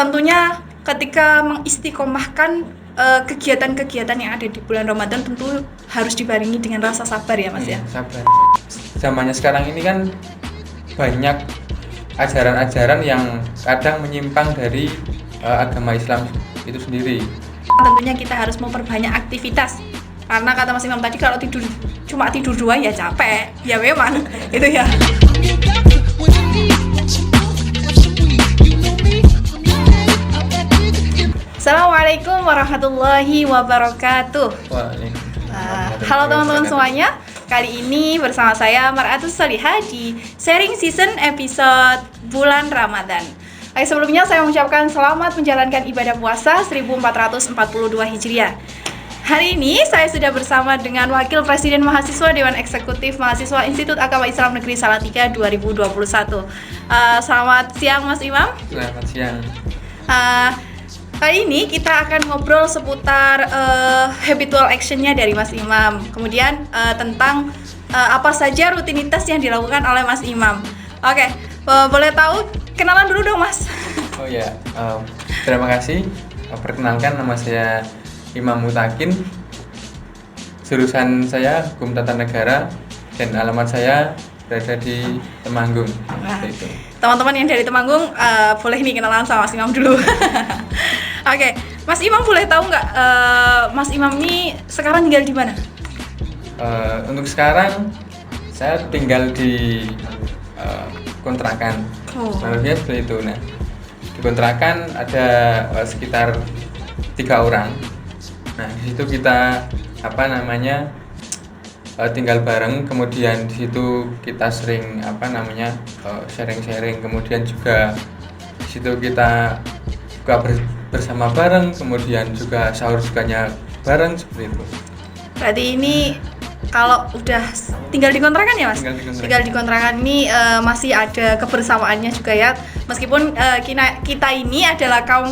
tentunya ketika mengistiqomahkan kegiatan-kegiatan yang ada di bulan Ramadan tentu harus dibarengi dengan rasa sabar ya Mas ya. Sabar. Zamannya sekarang ini kan banyak ajaran-ajaran yang kadang menyimpang dari agama Islam itu sendiri. Tentunya kita harus memperbanyak aktivitas karena kata Mas Imam tadi kalau cuma tidur doang ya capek ya memang itu ya. Assalamualaikum warahmatullahi wabarakatuh. Halo teman-teman semuanya. Kali ini bersama saya Mar'atus Salihah di sharing season episode bulan Ramadan. Sebelumnya saya mengucapkan selamat menjalankan ibadah puasa 1442 Hijriah. Hari ini saya sudah bersama dengan Wakil Presiden Mahasiswa Dewan Eksekutif Mahasiswa Institut Agama Islam Negeri Salatiga 2021. Selamat siang Mas Imam. Selamat siang. Kali ini kita akan ngobrol seputar habitual actionnya dari Mas Imam. Kemudian tentang apa saja rutinitas yang dilakukan oleh Mas Imam. Oke, boleh tahu kenalan dulu dong Mas. Oh ya, terima kasih. Perkenalkan, nama saya Imam Mutakin. Jurusan saya Hukum Tata Negara dan alamat saya berada di Temanggung. Itu. Teman-teman yang dari Temanggung boleh nih kenalan sama Mas Imam dulu. Oke, Mas Imam boleh tahu nggak Mas Imam ini sekarang tinggal di mana? Untuk sekarang saya tinggal di kontrakan. Maksudnya seperti itu. Nah, di kontrakan ada sekitar 3 orang. Nah, di situ kita tinggal bareng, kemudian di situ kita sering sharing-sharing, kemudian juga di situ kita buka bersama bareng, kemudian juga sahur sukanya bareng seperti itu. Berarti ini kalau udah tinggal di kontrakan ya Mas? Tinggal di kontrakan ini masih ada kebersamaannya juga ya. Meskipun kita ini adalah kaum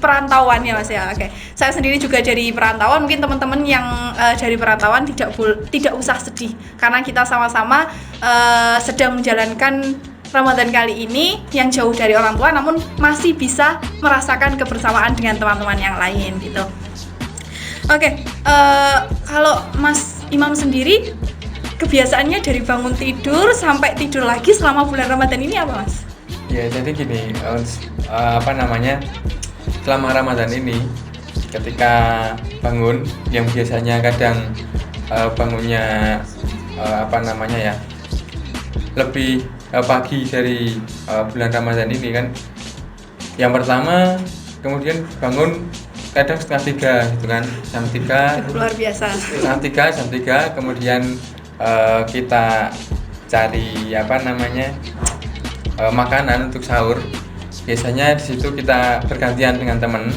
perantauan ya Mas ya. Oke. Saya sendiri juga dari perantauan. Mungkin teman-teman yang dari perantauan tidak usah sedih karena kita sama-sama sedang menjalankan Ramadan kali ini yang jauh dari orang tua namun masih bisa merasakan kebersamaan dengan teman-teman yang lain gitu. Oke, kalau Mas Imam sendiri kebiasaannya dari bangun tidur sampai tidur lagi selama bulan Ramadan ini apa Mas? Ya jadi gini, selama Ramadan ini ketika bangun yang biasanya kadang bangunnya lebih pagi dari bulan Ramadan ini kan. Yang pertama kemudian bangun kadang setengah 3 gitu kan, jam 3 luar biasa. jam 3 kemudian kita cari makanan untuk sahur. Biasanya di situ kita bergantian dengan teman.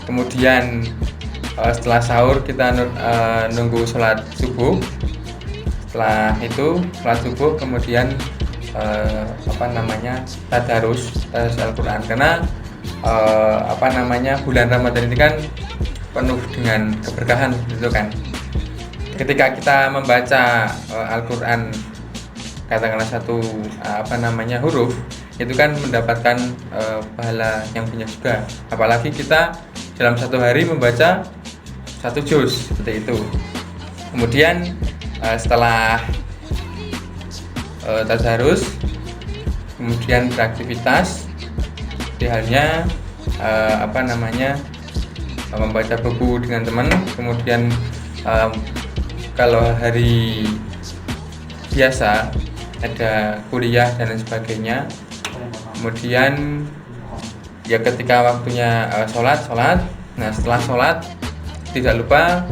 Kemudian setelah sahur kita nunggu sholat subuh. Setelah itu sholat subuh kemudian tadarus Al-Quran karena bulan Ramadan ini kan penuh dengan keberkahan gitu kan. Ketika kita membaca Al-Quran katakanlah satu huruf itu kan mendapatkan pahala yang banyak juga. Apalagi kita dalam satu hari membaca 1 juz seperti itu. Kemudian setelah tadarus kemudian beraktivitas di halnya membaca buku dengan teman. Kemudian kalau hari biasa ada kuliah dan lain sebagainya. Kemudian ya ketika waktunya sholat. Nah setelah sholat tidak lupa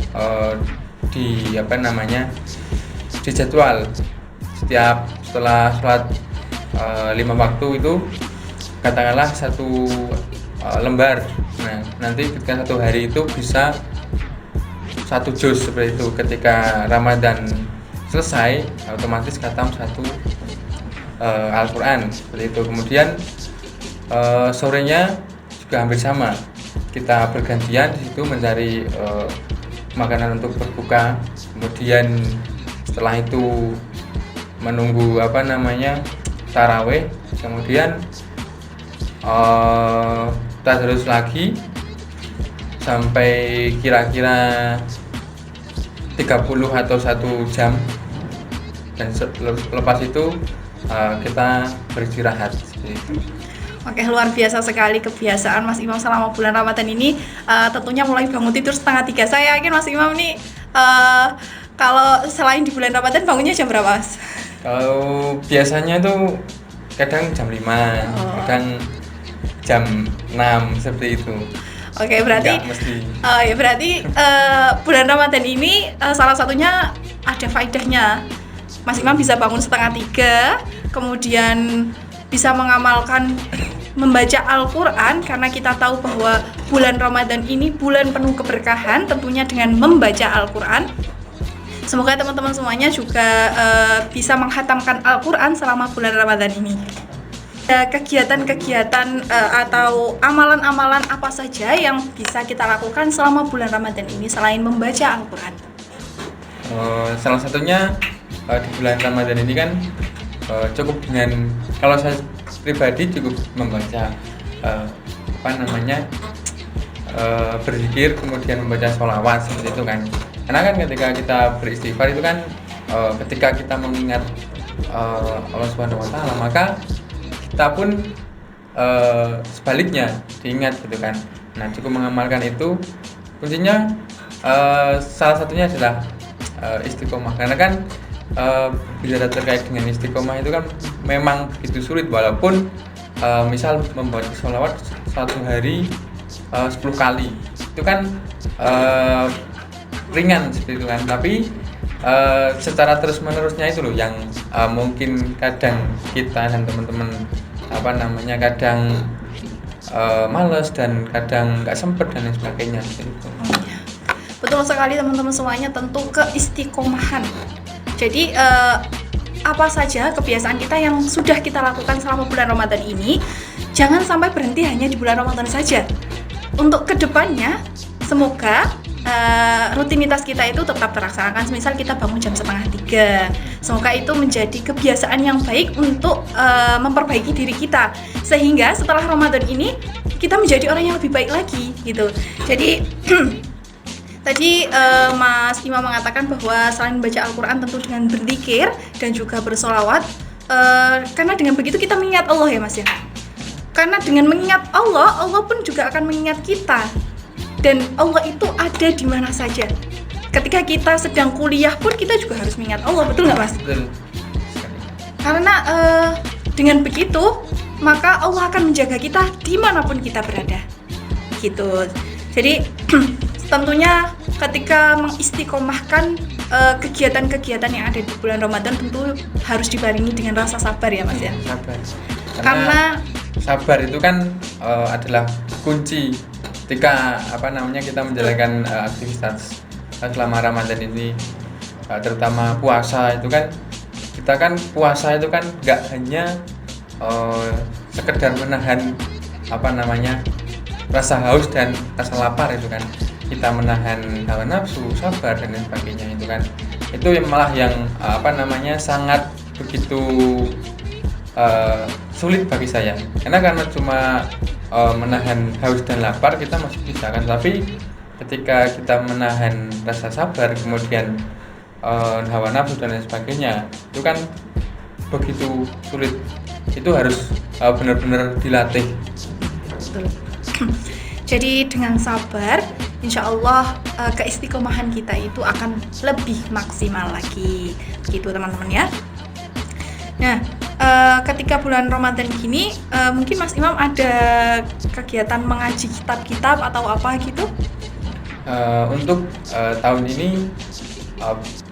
dijadwal setelah sholat 5 waktu itu katakanlah 1 lembar. Nah nanti ketika 1 hari itu bisa 1 juz seperti itu. Ketika Ramadan selesai otomatis khatam 1 Al-Quran seperti itu. Kemudian sorenya juga hampir sama, kita bergantian di situ mencari makanan untuk berbuka. Kemudian setelah itu menunggu taraweh. Kemudian tadarus lagi sampai kira-kira 30 atau 1 jam, dan lepas itu kita beristirahat seperti itu. Oke, luar biasa sekali kebiasaan Mas Imam selama bulan Ramadan ini. Tentunya mulai bangun tidur 2:30. Saya yakin Mas Imam nih kalau selain di bulan Ramadan bangunnya jam berapa, Mas? Kalau biasanya tuh kadang jam 5, kadang jam 6 seperti itu. Oke, berarti berarti bulan Ramadan ini salah satunya ada faedahnya. Mas Imam bisa bangun 2:30, kemudian bisa mengamalkan membaca Al-Quran, karena kita tahu bahwa bulan Ramadan ini bulan penuh keberkahan, tentunya dengan membaca Al-Quran. Semoga teman-teman semuanya juga bisa menghatamkan Al-Quran selama bulan Ramadan ini. Kegiatan-kegiatan atau amalan-amalan apa saja yang bisa kita lakukan selama bulan Ramadan ini selain membaca Al-Quran? Salah satunya di bulan Ramadan ini kan cukup dengan, kalau saya pribadi cukup membaca berzikir, kemudian membaca sholawat seperti itu kan. Karena kan ketika kita beristighfar itu kan ketika kita mengingat Allah Subhanahu Wa Taala, maka kita pun sebaliknya diingat gitu kan. Nah, cukup mengamalkan itu, kuncinya salah satunya adalah istiqomah, karena kan bicara terkait dengan istiqomah itu kan memang begitu sulit, walaupun misal membaca sholawat 1 hari 10 kali itu kan ringan seperti itu kan, tapi secara terus menerusnya itu loh yang mungkin kadang kita dan teman-teman kadang males dan kadang nggak sempet dan lain sebagainya gitu. Betul sekali teman-teman semuanya, tentu keistiqomahan. Jadi apa saja kebiasaan kita yang sudah kita lakukan selama bulan Ramadan ini, jangan sampai berhenti hanya di bulan Ramadan saja. Untuk kedepannya, semoga rutinitas kita itu tetap terlaksanakan. Misal kita bangun jam 2:30, semoga itu menjadi kebiasaan yang baik untuk memperbaiki diri kita, sehingga setelah Ramadan ini kita menjadi orang yang lebih baik lagi gitu. Jadi tadi Mas Imam mengatakan bahwa selain membaca Al-Quran, tentu dengan berzikir dan juga bersolawat, karena dengan begitu kita mengingat Allah ya Mas ya. Karena dengan mengingat Allah, Allah pun juga akan mengingat kita. Dan Allah itu ada di mana saja. Ketika kita sedang kuliah pun kita juga harus mengingat Allah, betul nggak Mas? Betul. Karena dengan begitu maka Allah akan menjaga kita dimanapun kita berada. Gitu. Jadi tentunya ketika mengistiqomahkan kegiatan-kegiatan yang ada di bulan Ramadan, tentu harus dibarengi dengan rasa sabar ya Mas ya. Sabar. Karena sabar itu kan adalah kunci ketika kita menjalankan aktivitas selama Ramadan ini, terutama puasa itu kan, kita kan puasa itu kan nggak hanya sekedar menahan rasa haus dan rasa lapar itu kan, kita menahan hawa nafsu, sabar dan lain sebagainya itu kan, itu yang malah yang sangat begitu sulit bagi saya, karena cuma menahan haus dan lapar kita masih bisa kan, tapi ketika kita menahan rasa sabar, kemudian hawa nafsu dan lain sebagainya, itu kan begitu sulit. Itu harus benar-benar dilatih. Betul. Jadi dengan sabar, insya Allah keistiqomahan kita itu akan lebih maksimal lagi, gitu teman-teman ya. Nah, ketika bulan Ramadan gini, mungkin Mas Imam ada kegiatan mengaji kitab-kitab atau apa gitu? Untuk tahun ini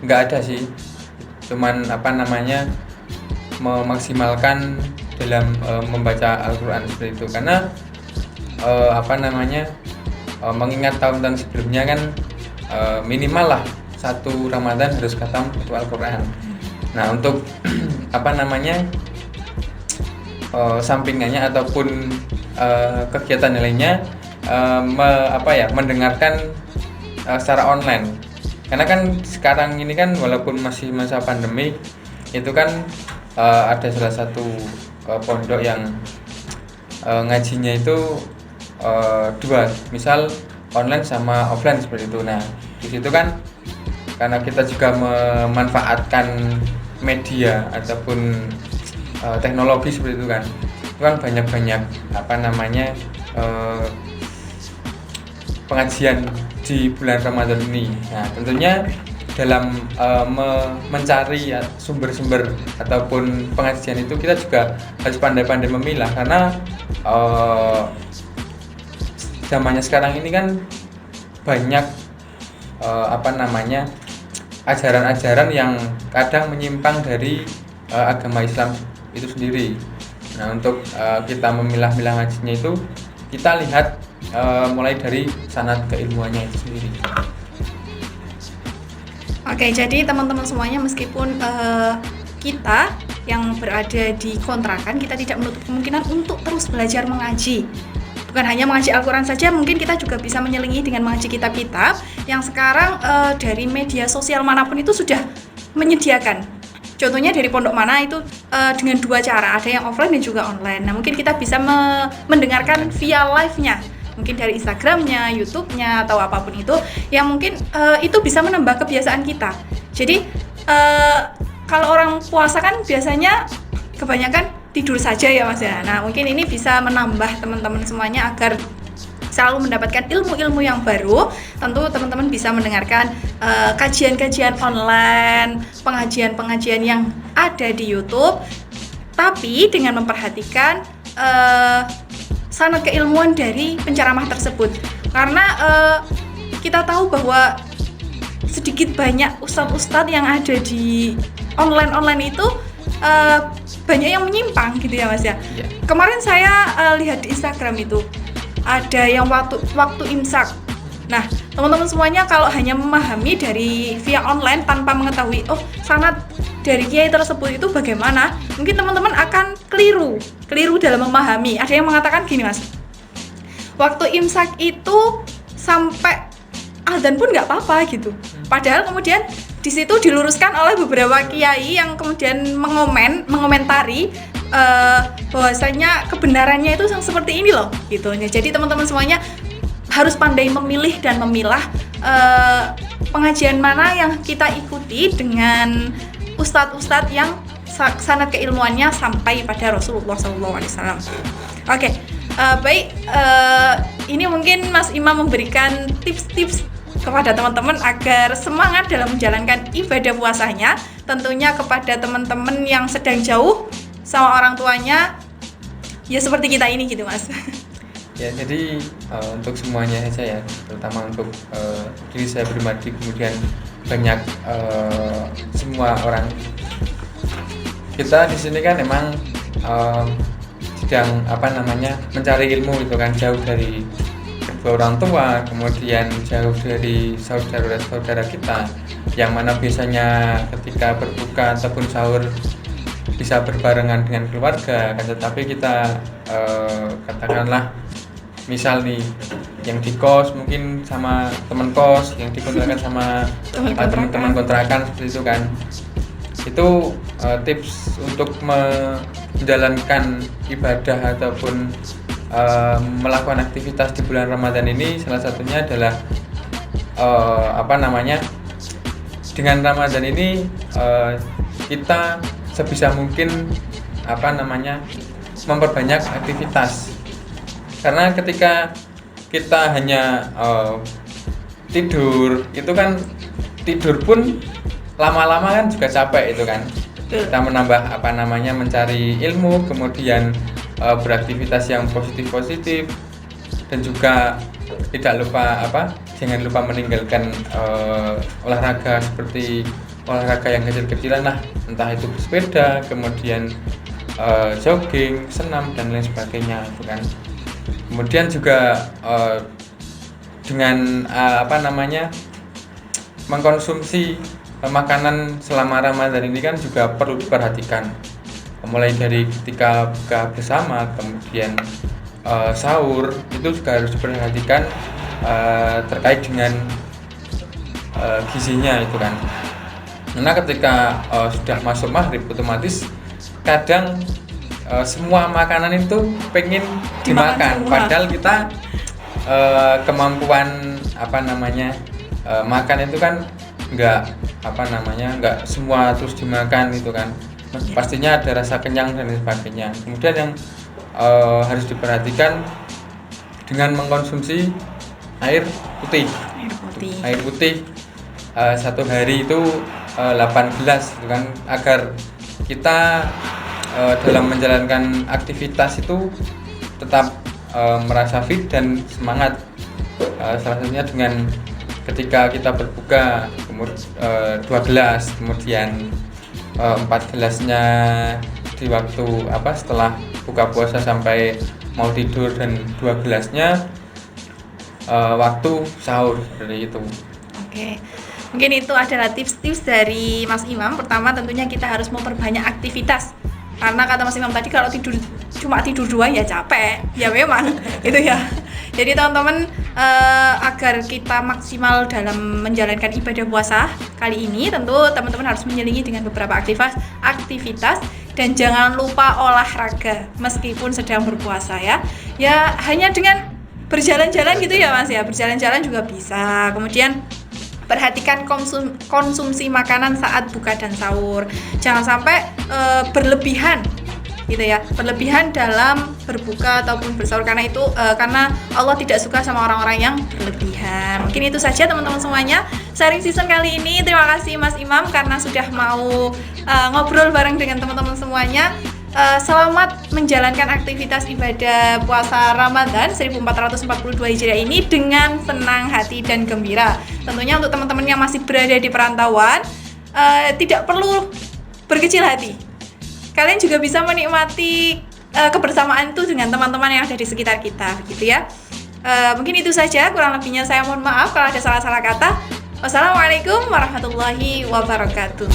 nggak ada sih, cuman memaksimalkan dalam membaca Al-Quran seperti itu, karena mengingat tahun-tahun sebelumnya kan minimal lah 1 Ramadan harus khatam Al-Quran. Nah, untuk sampingannya ataupun kegiatan lainnya, mendengarkan secara online, karena kan sekarang ini kan walaupun masih masa pandemi, itu kan ada salah satu pondok yang ngajinya itu dua, misal online sama offline seperti itu. Nah, di situ kan karena kita juga memanfaatkan media ataupun teknologi seperti itu kan banyak pengajian di bulan Ramadan ini. Nah, tentunya dalam mencari sumber-sumber ataupun pengajian itu kita juga harus pandai-pandai memilah, karena zamannya sekarang ini kan banyak ajaran-ajaran yang kadang menyimpang dari agama Islam itu sendiri. Nah, untuk kita memilah-milah ngajinya itu kita lihat mulai dari sanad keilmuannya itu sendiri. Oke, jadi teman-teman semuanya, meskipun kita yang berada di kontrakan, kita tidak menutup kemungkinan untuk terus belajar mengaji. Bukan hanya mengaji Al-Quran saja, mungkin kita juga bisa menyelingi dengan mengaji kitab-kitab yang sekarang dari media sosial manapun itu sudah menyediakan. Contohnya dari Pondok Mana itu dengan dua cara, ada yang offline dan juga online. Nah, mungkin kita bisa mendengarkan via live-nya, mungkin dari Instagramnya, YouTube-nya, atau apapun itu, yang mungkin itu bisa menambah kebiasaan kita. Jadi kalau orang puasa kan biasanya kebanyakan tidur saja ya Mas ya. Nah, mungkin ini bisa menambah teman-teman semuanya agar selalu mendapatkan ilmu-ilmu yang baru. Tentu teman-teman bisa mendengarkan kajian-kajian online, pengajian-pengajian yang ada di YouTube, tapi dengan memperhatikan sanad keilmuan dari penceramah tersebut. Karena kita tahu bahwa sedikit banyak ustadz-ustadz yang ada di online itu banyak yang menyimpang gitu ya Mas ya. Yeah. Kemarin saya lihat di Instagram itu ada yang waktu imsak. Nah, teman-teman semuanya kalau hanya memahami dari via online tanpa mengetahui sanad dari kiai tersebut itu bagaimana, mungkin teman-teman akan keliru dalam memahami. Ada yang mengatakan gini Mas, waktu imsak itu sampai azan pun nggak apa-apa gitu. Padahal kemudian di situ diluruskan oleh beberapa kiai yang kemudian mengomentari bahwasanya kebenarannya itu yang seperti ini loh gitu. Jadi teman-teman semuanya harus pandai memilih dan memilah pengajian mana yang kita ikuti dengan ustadz-ustadz yang sanad keilmuannya sampai pada Rasulullah SAW. Oke, baik, ini mungkin Mas Imam memberikan tips-tips kepada teman-teman agar semangat dalam menjalankan ibadah puasanya. Tentunya kepada teman-teman yang sedang jauh sama orang tuanya, ya seperti kita ini gitu Mas. Ya, jadi untuk semuanya saja ya, terutama untuk diri saya pribadi, kemudian banyak semua orang. Kita di sini kan emang sedang mencari ilmu itu kan, jauh dari kedua orang tua, kemudian jauh dari saudara-saudara kita yang mana biasanya ketika berbuka ataupun sahur bisa berbarengan dengan keluarga kan, tetapi kita katakanlah misal nih yang di kos mungkin sama teman kos, yang dikontrakan sama teman-teman kontrakan seperti itu kan. Itu tips untuk menjalankan ibadah ataupun melakukan aktivitas di bulan Ramadan ini, salah satunya adalah dengan Ramadan ini kita sebisa mungkin memperbanyak aktivitas. Karena ketika kita hanya tidur, itu kan tidur pun lama-lama kan juga capek itu kan. Kita menambah mencari ilmu, kemudian beraktivitas yang positif dan juga jangan lupa meninggalkan olahraga seperti olahraga yang kecil-kecilan lah, entah itu bersepeda, kemudian jogging, senam dan lain sebagainya itu kan. Kemudian juga dengan mengkonsumsi makanan selama Ramadan ini kan juga perlu diperhatikan, mulai dari ketika buka bersama, kemudian sahur, itu juga harus diperhatikan terkait dengan gizinya itu kan. Karena ketika sudah masuk maghrib, otomatis kadang semua makanan itu pengen dimakan, padahal kita kemampuan makan itu kan nggak semua terus dimakan itu kan. Pastinya ada rasa kenyang dan sebagainya. Kemudian yang harus diperhatikan dengan mengkonsumsi air putih. Air putih satu hari itu 8 gelas gitu kan, agar kita dalam menjalankan aktivitas itu tetap merasa fit dan semangat. Salah satunya dengan ketika kita berbuka 2 gelas, kemudian 4 gelasnya di waktu setelah buka puasa sampai mau tidur, dan 2 gelasnya waktu sahur, seperti itu. Oke. Mungkin itu adalah tips-tips dari Mas Imam. Pertama tentunya kita harus memperbanyak aktivitas. Karena kata Mas Imam tadi kalau cuma tidur doang ya capek. Ya memang itu ya. Jadi teman-teman agar kita maksimal dalam menjalankan ibadah puasa kali ini, tentu teman-teman harus menyelingi dengan beberapa aktivitas dan jangan lupa olahraga meskipun sedang berpuasa ya. Ya hanya dengan berjalan-jalan gitu ya Mas ya. Berjalan-jalan juga bisa. Kemudian perhatikan konsumsi makanan saat buka dan sahur. Jangan sampai berlebihan gitu ya, berlebihan dalam berbuka ataupun bersahur, karena itu karena Allah tidak suka sama orang-orang yang berlebihan. Mungkin itu saja teman-teman semuanya sharing season kali ini. Terima kasih Mas Imam karena sudah mau ngobrol bareng dengan teman-teman semuanya. Selamat menjalankan aktivitas ibadah puasa Ramadan 1442 Hijriah ini dengan senang hati dan gembira. Tentunya untuk teman-teman yang masih berada di perantauan, tidak perlu berkecil hati. Kalian juga bisa menikmati kebersamaan itu dengan teman-teman yang ada di sekitar kita, gitu ya. Mungkin itu saja, kurang lebihnya saya mohon maaf kalau ada salah-salah kata. Wassalamualaikum warahmatullahi wabarakatuh.